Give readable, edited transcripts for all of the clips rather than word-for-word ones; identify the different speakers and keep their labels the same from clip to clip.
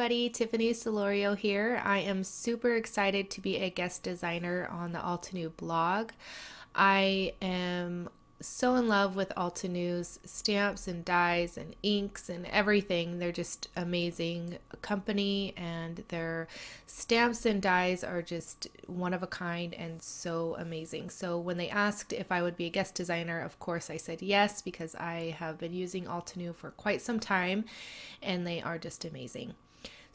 Speaker 1: everybody, Tiffany Solorio here. I am super excited to be a guest designer on the Altenew blog. I am so in love with Altenew's stamps and dyes and inks and everything. They're just amazing company, and their stamps and dyes are just one of a kind and so amazing. So when they asked if I would be a guest designer, of course I said yes, because I have been using Altenew for quite some time and they are just amazing.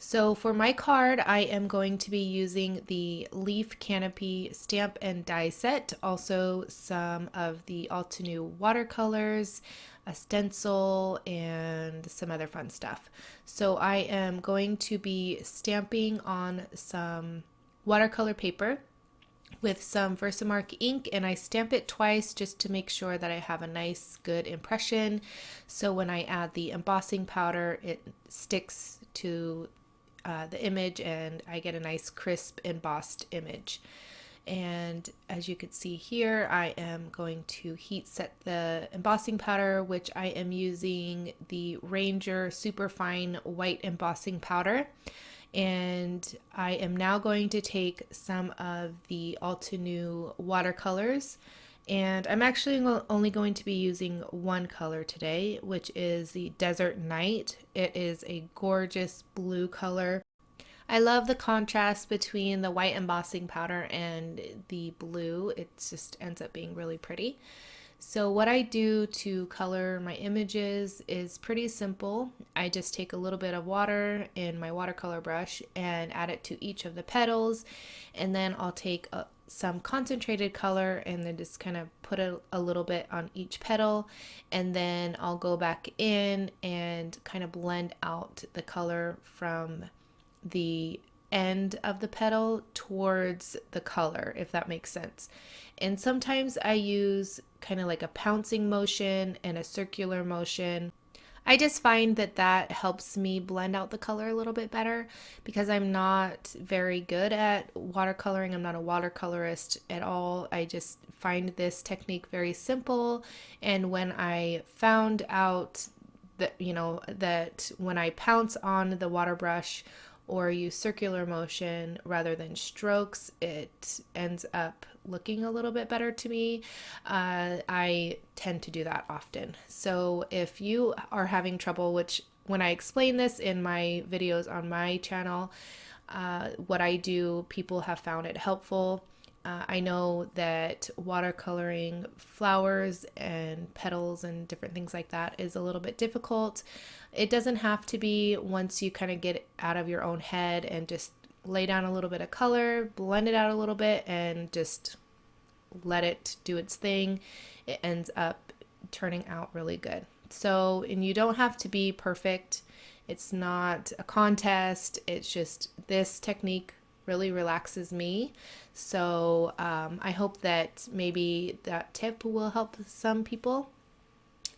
Speaker 1: So for my card, I am going to be using the Leaf Canopy stamp and die set, also some of the Altenew watercolors, a stencil, and some other fun stuff. So I am going to be stamping on some watercolor paper with some Versamark ink, and I stamp it twice just to make sure that I have a nice good impression, so when I add the embossing powder it sticks to the image and I get a nice crisp embossed image. And as you can see here, I am going to heat set the embossing powder, which I am using the Ranger Superfine White Embossing Powder. And I am now going to take some of the Altenew watercolors, and I'm actually only going to be using one color today, which is the Desert Night. It is a gorgeous blue color. I love the contrast between the white embossing powder and the blue. It just ends up being really pretty. So what I do to color my images is pretty simple. I just take a little bit of water in my watercolor brush and add it to each of the petals, and then I'll take some concentrated color and then just kind of put a little bit on each petal, and then I'll go back in and kind of blend out the color from the end of the petal towards the color, if that makes sense. And sometimes I use kind of like a pouncing motion and a circular motion. I just find that that helps me blend out the color a little bit better, because I'm not very good at watercoloring. I'm not a watercolorist at all. I just find this technique very simple, and when I found out that, that when I pounce on the water brush or use circular motion rather than strokes, it ends up looking a little bit better to me. I tend to do that often. So if you are having trouble, which when I explain this in my videos on my channel, what I do, people have found it helpful. I know that watercoloring flowers and petals and different things like that is a little bit difficult. It doesn't have to be once you kind of get out of your own head and just lay down a little bit of color, blend it out a little bit, and just let it do its thing. It ends up turning out really good. So, and you don't have to be perfect. It's not a contest. It's just this technique really relaxes me. So I hope that maybe that tip will help some people.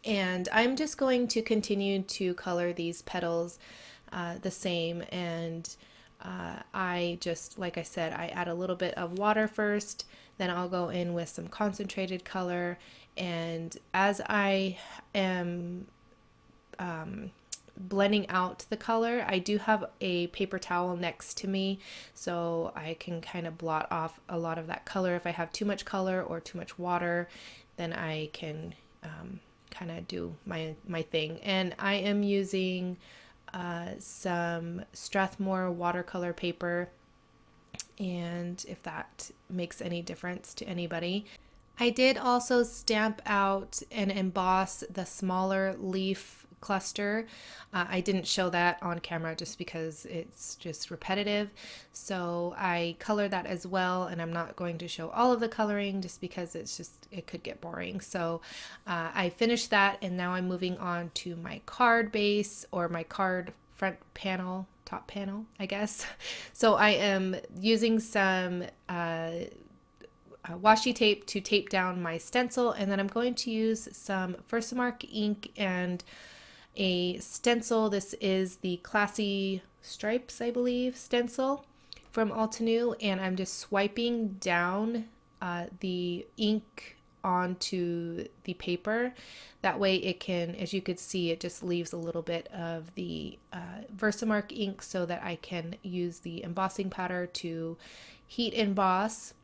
Speaker 1: And I'm just going to continue to color these petals the same. And I just, like I said, I add a little bit of water first, then I'll go in with some concentrated color. And as I am blending out the color, I do have a paper towel next to me, so I can kind of blot off a lot of that color. If I have too much color or too much water, then I can kind of do my thing. And I am using some Strathmore watercolor paper, and if that makes any difference to anybody. I did also stamp out and emboss the smaller leaf cluster. I didn't show that on camera just because it's just repetitive. So I colored that as well, and I'm not going to show all of the coloring just because it could get boring. So I finished that, and now I'm moving on to my card base, or my card front panel, top panel, I guess. So I am using some washi tape to tape down my stencil, and then I'm going to use some Versamark ink and a stencil. This is the Classy Stripes, I believe, stencil from Altenew, and I'm just swiping down the ink onto the paper. That way it can, as you could see, it just leaves a little bit of the Versamark ink so that I can use the embossing powder to heat emboss,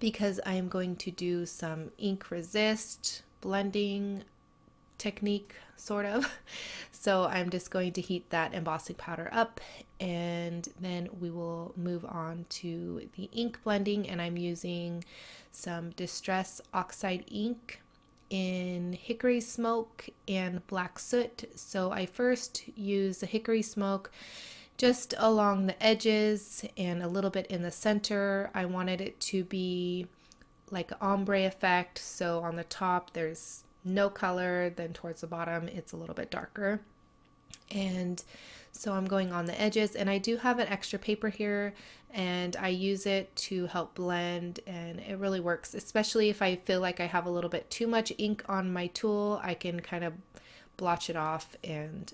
Speaker 1: because I am going to do some ink resist blending technique, sort of. So I'm just going to heat that embossing powder up, and then we will move on to the ink blending. And I'm using some Distress Oxide ink in Hickory Smoke and Black Soot. So I first use the Hickory Smoke just along the edges and a little bit in the center. I wanted it to be like an ombre effect, so on the top there's no color, then towards the bottom it's a little bit darker. And so I'm going on the edges, and I do have an extra paper here and I use it to help blend, and it really works, especially if I feel like I have a little bit too much ink on my tool. I can kind of blotch it off, and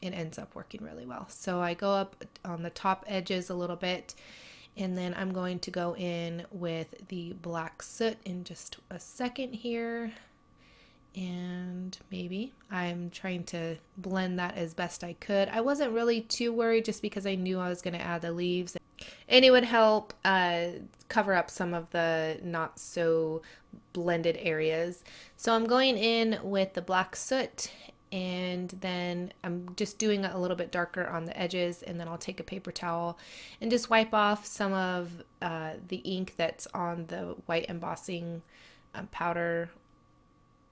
Speaker 1: it ends up working really well. So I go up on the top edges a little bit, and then I'm going to go in with the Black Soot in just a second here. And maybe I'm trying to blend that as best I could. I wasn't really too worried just because I knew I was going to add the leaves, and it would help cover up some of the not so blended areas. So I'm going in with the Black Soot, and then I'm just doing it a little bit darker on the edges, and then I'll take a paper towel and just wipe off some of the ink that's on the white embossing powder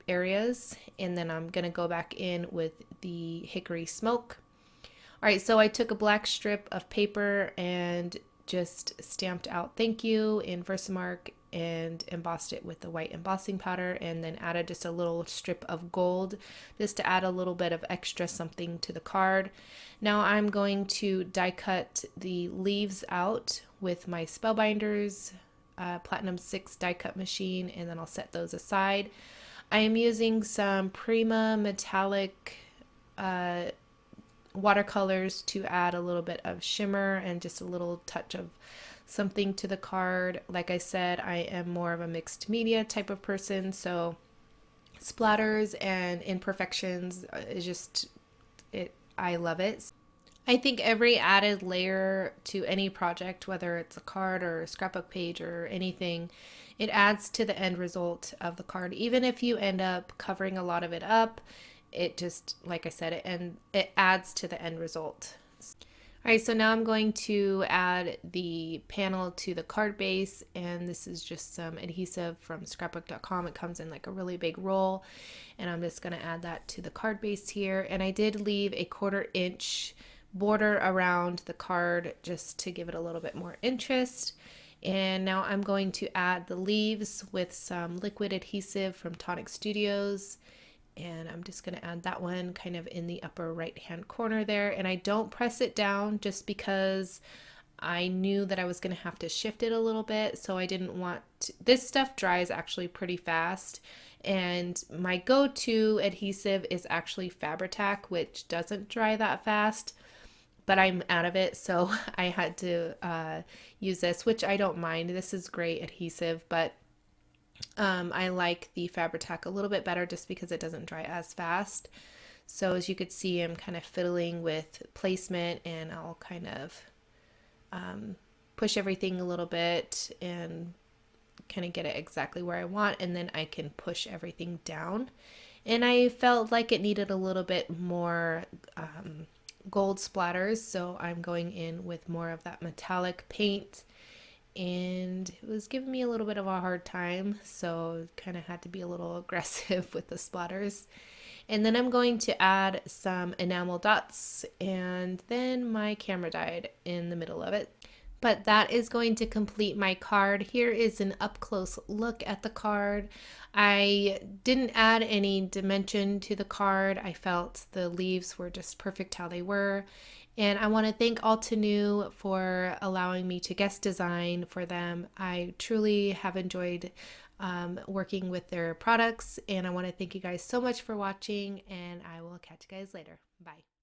Speaker 1: areas, and then I'm gonna go back in with the Hickory Smoke. All right, so I took a black strip of paper and just stamped out "Thank you" in Versamark and embossed it with the white embossing powder, and then added just a little strip of gold just to add a little bit of extra something to the card. Now I'm going to die cut the leaves out with my Spellbinders Platinum 6 die cut machine, and then I'll set those aside. I am using some Prima metallic watercolors to add a little bit of shimmer and just a little touch of something to the card. Like I said, I am more of a mixed media type of person, so splatters and imperfections is just it. I love it. I think every added layer to any project, whether it's a card or a scrapbook page or anything, it adds to the end result of the card. Even if you end up covering a lot of it up, it just, like I said, it adds to the end result. All right, so now I'm going to add the panel to the card base, and this is just some adhesive from scrapbook.com. It comes in like a really big roll, and I'm just going to add that to the card base here. And I did leave a 1/4 inch border around the card just to give it a little bit more interest. And now I'm going to add the leaves with some liquid adhesive from Tonic Studios, and I'm just going to add that one kind of in the upper right hand corner there. And I don't press it down just because I knew that I was going to have to shift it a little bit, so I didn't want to. This stuff dries actually pretty fast, and my go-to adhesive is actually Fabri-Tac, which doesn't dry that fast, but I'm out of it, so I had to use this, which I don't mind. This is great adhesive, but I like the Fabri-Tac a little bit better just because it doesn't dry as fast. So as you could see, I'm kind of fiddling with placement, and I'll kind of push everything a little bit and kind of get it exactly where I want, and then I can push everything down. And I felt like it needed a little bit more gold splatters, so I'm going in with more of that metallic paint, and it was giving me a little bit of a hard time, so kind of had to be a little aggressive with the splatters. And then I'm going to add some enamel dots, and then my camera died in the middle of it. But that is going to complete my card. Here is an up-close look at the card. I didn't add any dimension to the card. I felt the leaves were just perfect how they were. And I want to thank Altenew for allowing me to guest design for them. I truly have enjoyed working with their products, and I want to thank you guys so much for watching, and I will catch you guys later. Bye.